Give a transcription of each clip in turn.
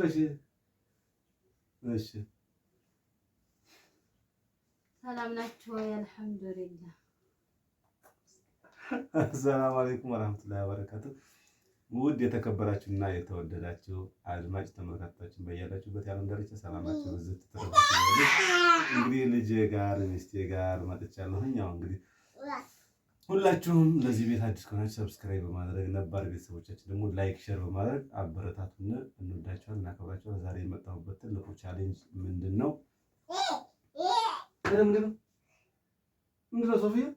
እሺ ሰላም ናችሁ ወይ? አልሐምዱሊላህ። አሰላሙ አለይኩም ወራህመቱላሂ ወበረካቱ። ውድ የተከበራችሁና የተወደዳችሁ አድማጭ ተመልካቾቻችን በያላችሁበት የዓለም ዳርቻ ሰላማችሁ ብዝት ተረፈ። እንግዲህ ልጄ ጋር ሚስቴ ጋር መጥቻለሁኝ። ያው እንግዲህ ሁላችሁም ለዚህ ቤት አዲስ ከሆናችሁ ሰብስክራይብ በማድረግ ነባር ቤተሰቦቻችን ደግሞ ላይክ ሼር በማድረግ አበረታቱን። እንወዳችኋለን፣ እናከብራችኋለን። ዛሬ የመጣሁበት ትልቁ ቻሌንጅ ምንድነው? ምንድነው ሶፊያ?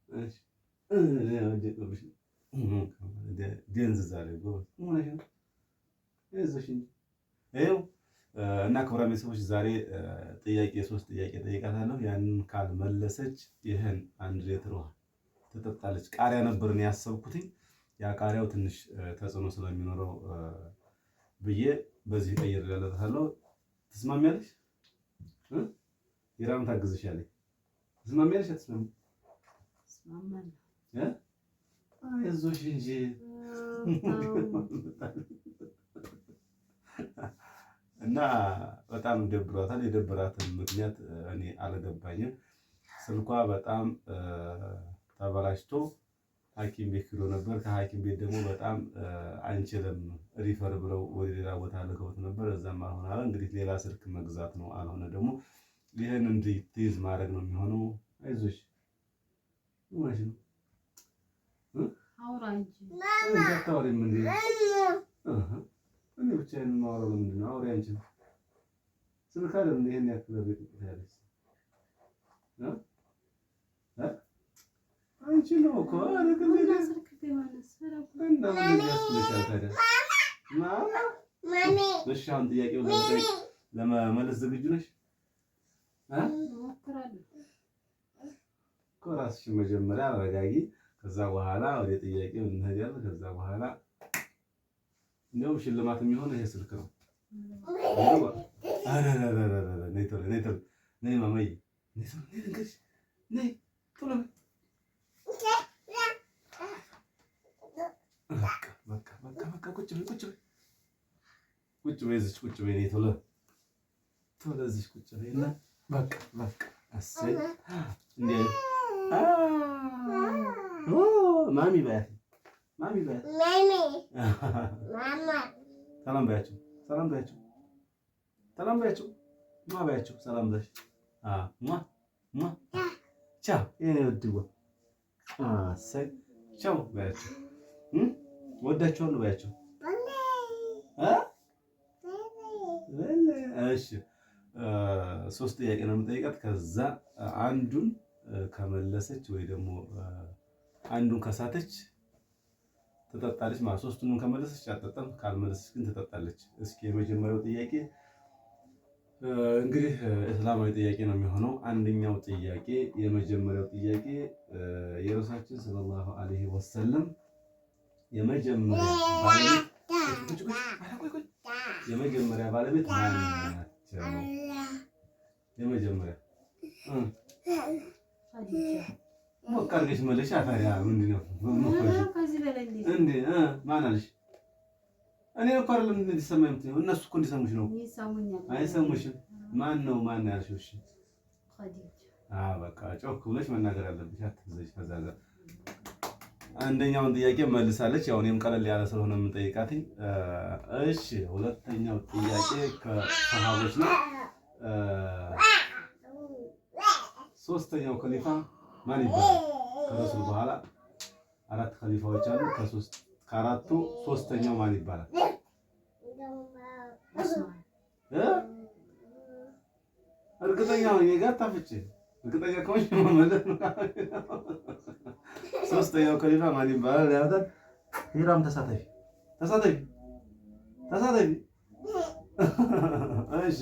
እሺ እና ክቡራን ቤተሰቦች ዛሬ ሶስት ጥያቄ ጠይቃታለሁ። ያንን ካልመለሰች ይህን 1 ሊትር ውሃ ትጠጣለች። ቃሪያ ነበር እኔ ያሰብኩትኝ። ያ ቃሪያው ትንሽ ተጽዕኖ ስለሚኖረው ብዬ በዚህ ቀይሬላታለሁ። ትስማሚያለሽ? ይራም ታግዝሻለች። ትስማሚያለሽ? አትስማሚ? አይዞሽ እንጂ እና በጣም ደብሯታል። የደበራትን ምክንያት እኔ አልገባኝም። ስልኳ በጣም ተበላሽቶ ሐኪም ቤት ሄዶ ነበር። ከሐኪም ቤት ደግሞ በጣም አንችልም ሪፈር ብለው ወደ ሌላ ቦታ ልከውት ነበር። እዛም አልሆነ አለ። እንግዲህ ሌላ ስልክ መግዛት ነው። አልሆነ ደግሞ ይህን እንድትይዝ ማድረግ ነው የሚሆነው። አይዞሽ ማለት ነው። አውራ እንጂ እንዳታወሪም እንዴ? እኔ ብቻዬን የማወራው ለምንድን ነው? አውሪ አንቺ። ስልክ አይደል እንዴ ይሄን ያክል ቤት ያለሽ? አንቺ ነው እኮ አይደል እንዴ? ስልክ ቢሆንስ እንደው እንደዚህ ያስብልሻል ታዲያ? ማሚ እሺ፣ አሁን ጥያቄው ለመመለስ ዝግጁ ነሽ? ራስሽን መጀመሪያ አረጋጊ። ከዛ በኋላ ወደ ጥያቄው እንሄዳለን። ከዛ በኋላ እንደውም ሽልማት የሚሆነው ይሄ ስልክ ነው። ነይ ማማዬ፣ ነይ ቶሎ በቃ ቁጭ በይ እዚች ቁጭ በይ። ነይ ቶሎ እዚች ቁጭ በይና በቃ እሰይ እንዴ ማሚ በያት። ሰላም በያቸው። ማ በያቸው። ሰላም በያቸው። ቻው የኔ ወድዋ። እሰይ ቻው በያቸው። ወዳቸዋለሁ በያቸው። እሺ 3 ጥያቄ ነው የምጠይቃት። ከዛ አንዱን ከመለሰች ወይ ደግሞ አንዱን ከሳተች ትጠጣለች ማለት። 3ቱንም ከመለሰች አትጠጣም፣ ካልመለሰች ግን ትጠጣለች። እስኪ የመጀመሪያው ጥያቄ እንግዲህ እስላማዊ ጥያቄ ነው የሚሆነው። አንደኛው ጥያቄ የመጀመሪያው ጥያቄ የረሱላችን ሰለላሁ ዐለይሂ ወሰለም የመጀመሪያ ባለቤት ማን ናቸው? የመጀመሪያ ሞቅ አድርገሽ መለሻ። ታዲያ ምንድን ነው እንዴ? ማን አለሽ? እኔ እኮ አይደለም እንዲሰማኝ የምትይው፣ እነሱ እኮ እንዲሰሙሽ ነው። አይሰሙሽም። ማን ነው ያልሽው? እሺ በቃ ጮክ ብለሽ መናገር አለብሽ። አትዘሽ። ከዛ ጋር አንደኛውን ጥያቄ መልሳለች። ያው እኔም ቀለል ያለ ስለሆነ የምጠይቃት። እሺ ሁለተኛው ጥያቄ ከሰሃቦች ነው። ሶስተኛው ከሊፋ ማን ይባላል? ከረሱል በኋላ 4 ከሊፋዎች አሉ። ከአራቱ ሶስተኛው ማን ይባላል? እርግጠኛ ሆኜ ጋር ታፍጭ። እርግጠኛ ከሆንሽ መመለስ ነው። ሶስተኛው ከሊፋ ማን ይባላል? ያውታል። ሂራም ተሳተፊ። እሺ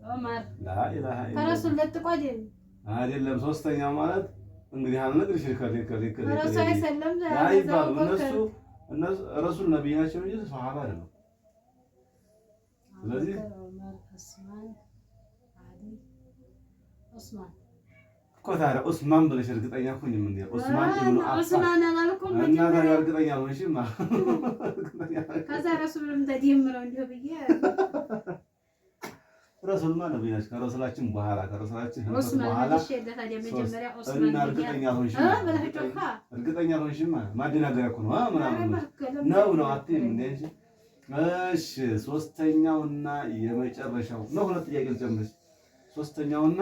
ዑመር ላኢላሃ ኢላ ከረሱል ለጥቋድ አይደለም። ሶስተኛው ማለት እንግዲህ አልነግርሽ ረሱል አይሰለም አይባሉም። እነሱ ረሱል ነብይ ናቸው እንጂ ሱሐባ አይደለም። ስለዚህ ዑመር፣ ዑስማን፣ አሊ፣ ዑስማን እኮ ታዲያ ዑስማን ብለሽ እርግጠኛ ሁኝ። ምን ነው ዑስማን ኢብኑ ዑስማን አላልኩም እና ታዲያ እርግጠኛ ሆንሽማ። ከዛ ረሱልም ተደምረው እንዲሁ ብዬ ረሱልማ ነብይ ናቸው። ከረሱላችን በኋላ ከረሱላችን በኋላ እና እርግጠኛ ሆንሽማ እርግጠኛ ሆንሽማ ማደናገሪያ እኮ ነው ምናምን ነው አትይም እንዴ? እሺ ሶስተኛውና የመጨረሻው ነው። ሁለት ጥያቄ ልጨምርሽ። ሶስተኛውና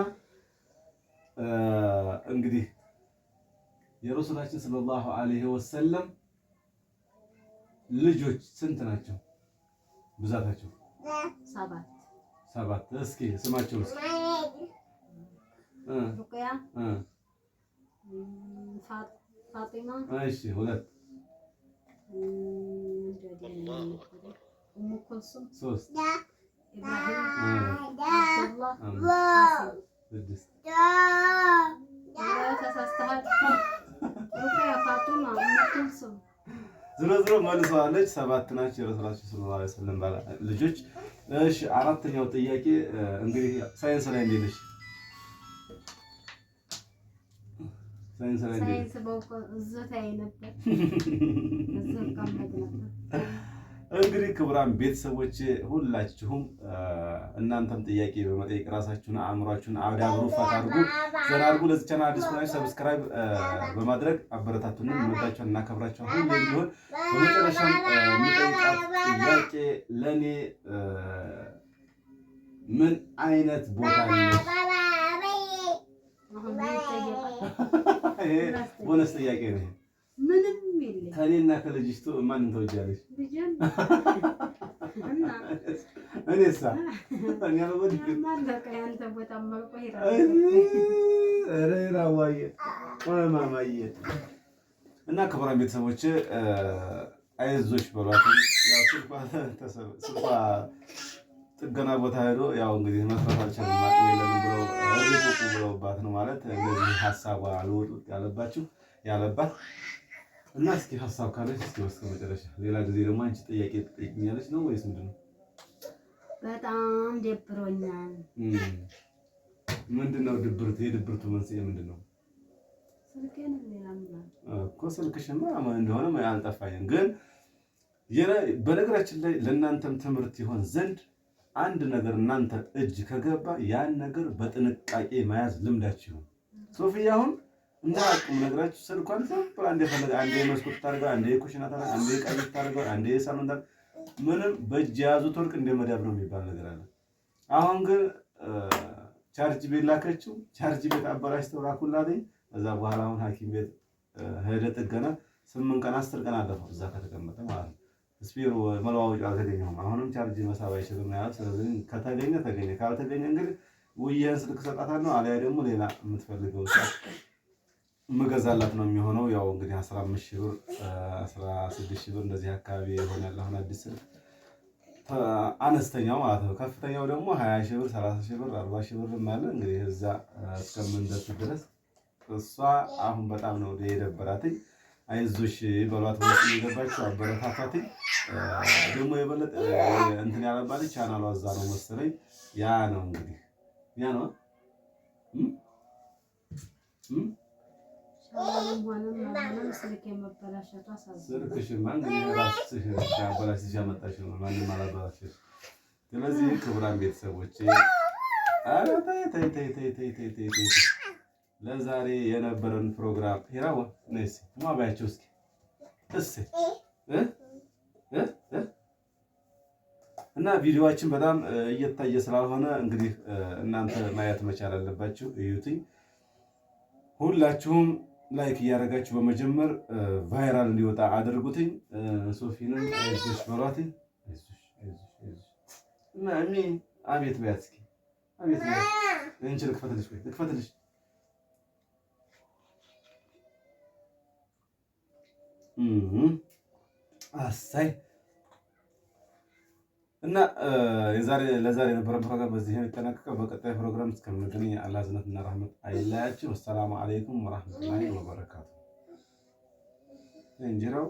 እንግዲህ የረሱላችን ሰለላሁ ዐለይሂ ወሰለም ልጆች ስንት ናቸው? ብዛታቸው? ሰባት። እስኪ ስማቸው እስኪ ሩቅያ፣ ፋጢማ። እሺ ሁለት። ኡሙ ኩልሱም ሶስት። ኢብራሂም፣ ስድስት። ተሳስተሃል። ሩቅያ፣ ፋጢማ፣ ኡሙ ኩልሱም። ዝሮ መልሰዋለች። ሰባት ናቸው የረሱላችን ሰለላሁ ዐለይሂ ወሰለም ልጆች። እሺ አራተኛው ጥያቄ እንግዲህ ሳይንስ ላይ እንዴት ነሽ? ሳይንስ በውቀት ነበር። እንግዲህ ክቡራን ቤተሰቦች ሁላችሁም እናንተም ጥያቄ በመጠየቅ ራሳችሁን አእምሯችሁን አዳብሩ፣ ፈታ አድርጉ፣ ዘና አድርጉ። ለዚህ ቻናል አዲስ ሆናችሁ ሰብስክራይብ በማድረግ አበረታቱንን። እንወዳችኋለን፣ እናከብራችኋለን። ሁሌም ቢሆን በመጨረሻም የምጠይቃት ጥያቄ ለኔ ምን አይነት ቦታ አለሽ? ቦነስ ጥያቄ ነው። ምንም የለም። ከኔና ከልጅቱ ማንን ተወጃለሽ? እኔሳ እኔ አልወድ ማማዬ እና ክቡራን ቤተሰቦች አይዞሽ በሏት። ያው ስልኳ ጥገና ቦታ ሄዶ ያው እንግዲህ መስራት አልቻለም ማለት ነው ብለው ሪፖርት ብለውባት ነው ማለት እንደዚህ ሐሳቧ አልወጡት ያለባት እና እስኪ ሐሳብ ካለሽ እስኪ ወስከ መጨረሻ ሌላ ጊዜ ደግሞ አንቺ ጥያቄ ትጠይቂኛለሽ ነው ወይስ ምንድነው? በጣም ደብሮኛል። ምንድነው ድብርት? የድብርቱ መንስኤ ምንድነው? ስልኬን ለምን እኮ ስልክሽማ ምን እንደሆነ አልጠፋኝም። ግን በነገራችን ላይ ለእናንተም ትምህርት ይሆን ዘንድ አንድ ነገር እናንተ እጅ ከገባ ያን ነገር በጥንቃቄ መያዝ ልምዳችሁ ይሁን። ሶፊያ አሁን እንዳቁም ነግራችሁ ስልኳን ሰብራ እንደፈለገ አንዴ መስኮት ታርጋ፣ አንዴ ኩሽና ታርጋ፣ አንዴ ቀይ ታርጋ፣ አንዴ ሳሎን ታርጋ፣ ምንም በእጅ ያዙት ወርቅ እንደመዳብ ነው የሚባል ነገር አለ። አሁን ግን ቻርጅ ቤት ላከችው፣ ቻርጅ ቤት አበላሽተው ላኩላትኝ። ከዛ በኋላ አሁን ሐኪም ቤት ሄደ ጥገና 8 ቀን 10 ቀን አለፈው እዛ ከተቀመጠ ማለት ነው። ስፒሩ መለዋወጫ አልተገኘም። አሁንም ቻርጅ መሳብ አይችልም ነው ያለው። ስለዚህ ከተገኘ ተገኘ፣ ካልተገኘ እንግዲህ ውዬን ስልክ ሰጣታለሁ፣ አልያ ደግሞ ሌላ የምትፈልገው ሰዓት መገዛላት ነው የሚሆነው። ያው እንግዲህ 15,000 ብር 16,000 ብር እንደዚህ አካባቢ ይሆናል አሁን አዲስ ስልክ አነስተኛው ማለት ነው። ከፍተኛው ደግሞ 20,000 ብር 30,000 ብር 40,000 ብር ማለት እንግዲህ እዛ እስከምንደርስ ድረስ እሷ አሁን በጣም ነው የደበራትኝ። አይዞሽ በሏት ነው የገባችው፣ አበረታታትኝ። ደግሞ የበለጠ እንትን ያለባት ቻናሏ እዛ ነው መሰለኝ። ያ ነው እንግዲህ ያ ነው ስልክሽማ እንግዲህ እራስሽ አበላሽተሽ ያመጣሽው ነው፣ ማንም አላበላሽሽ። ስለዚህ ክቡራን ቤተሰቦቼ ኧረ ተይ ለዛሬ የነበረን ፕሮግራም ሄራው ነስ ማባያቸው እስኪ እና ቪዲዮአችን በጣም እየታየ ስላልሆነ እንግዲህ እናንተ ማየት መቻል አለባችሁ። እዩትኝ ሁላችሁም ላይክ እያደረጋችሁ በመጀመር ቫይራል እንዲወጣ አድርጉትኝ። ሶፊንም አይዞሽ በሏትኝ። አይዞሽ ማሚ አቤት በያት እስኪ አቤት በያት። እንቺ ልክፈትልሽ አሳይ እና ለዛሬ የነበረን ፕሮግራም በዚህ ነው የተጠናቀቀው። በቀጣይ ፕሮግራም እስከምንገናኝ አላህ ዝነትና ረህመት አይለያችሁ። ሰላም አለይኩም ወራህመቱላሂ ወበረካቱ። እንጀራው